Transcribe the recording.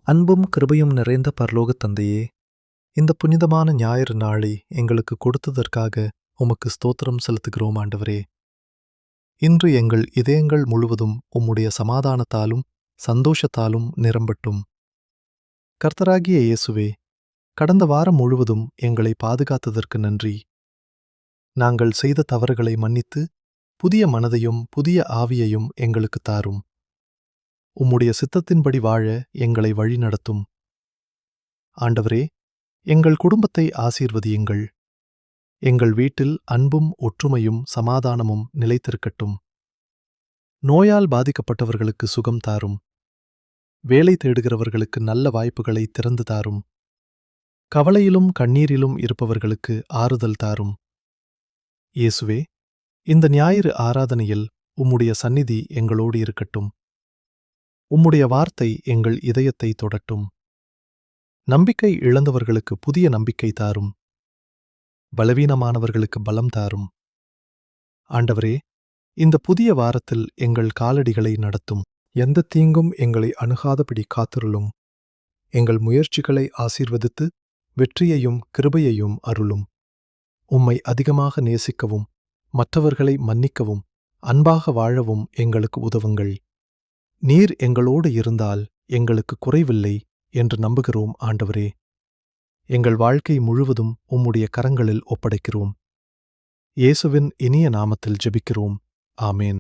அன்பும் கிருபையும் நிறைந்த பரலோகத் தந்தையே, இந்த புனிதமான ஞாயிறு நாளை எங்களுக்கு கொடுத்ததற்காக உமக்கு ஸ்தோத்திரம் செலுத்துகிறோம் ஆண்டவரே. இன்று எங்கள் இதயங்கள் முழுவதும் உம்முடைய சமாதானத்தாலும் சந்தோஷத்தாலும் நிரம்பட்டும். கர்த்தராகிய இயேசுவே, கடந்த வாரம் முழுவதும் எங்களை பாதுகாத்ததற்கு நன்றி. நாங்கள் செய்த தவறுகளை மன்னித்து புதிய மனதையும் புதிய ஆவியையும் எங்களுக்கு தாரும். உம்முடைய சித்தத்தின்படி வாழ எங்களை வழிநடத்தும். ஆண்டவரே, எங்கள் குடும்பத்தை ஆசீர்வதியுங்கள். எங்கள் வீட்டில் அன்பும் ஒற்றுமையும் சமாதானமும் நிலைத்திருக்கட்டும். நோயால் பாதிக்கப்பட்டவர்களுக்கு சுகம் தாரும். வேலை தேடுகிறவர்களுக்கு நல்ல வாய்ப்புகளை திறந்து தாரும். கவலையிலும் கண்ணீரிலும் இருப்பவர்களுக்கு ஆறுதல் தாரும். இயேசுவே, இந்த ஞாயிறு ஆராதனையில் உம்முடைய சந்நிதி எங்களோடு இருக்கட்டும். உம்முடைய வார்த்தை எங்கள் இதயத்தை தொடட்டும். நம்பிக்கை இழந்தவர்களுக்கு புதிய நம்பிக்கை தாரும். பலவீனமானவர்களுக்கு பலம் தாரும். ஆண்டவரே, இந்த புதிய வாரத்தில் எங்கள் காலடிகளை நடத்தும். எந்த தீங்கும் எங்களை அணுகாதபடி காத்திருளும். எங்கள் முயற்சிகளை ஆசீர்வதித்து வெற்றியையும் கிருபையையும் அருளும். உம்மை அதிகமாக நேசிக்கவும் மற்றவர்களை மன்னிக்கவும் அன்பாக வாழவும் எங்களுக்கு உதவுங்கள். நீர் எங்களோடு இருந்தால் எங்களுக்கு குறைவில்லை என்று நம்புகிறோம் ஆண்டவரே. எங்கள் வாழ்க்கை முழுவதும் உம்முடைய கரங்களில் ஒப்படைக்கிறோம். இயேசுவின் இனிய நாமத்தில் ஜெபிக்கிறோம். ஆமேன்.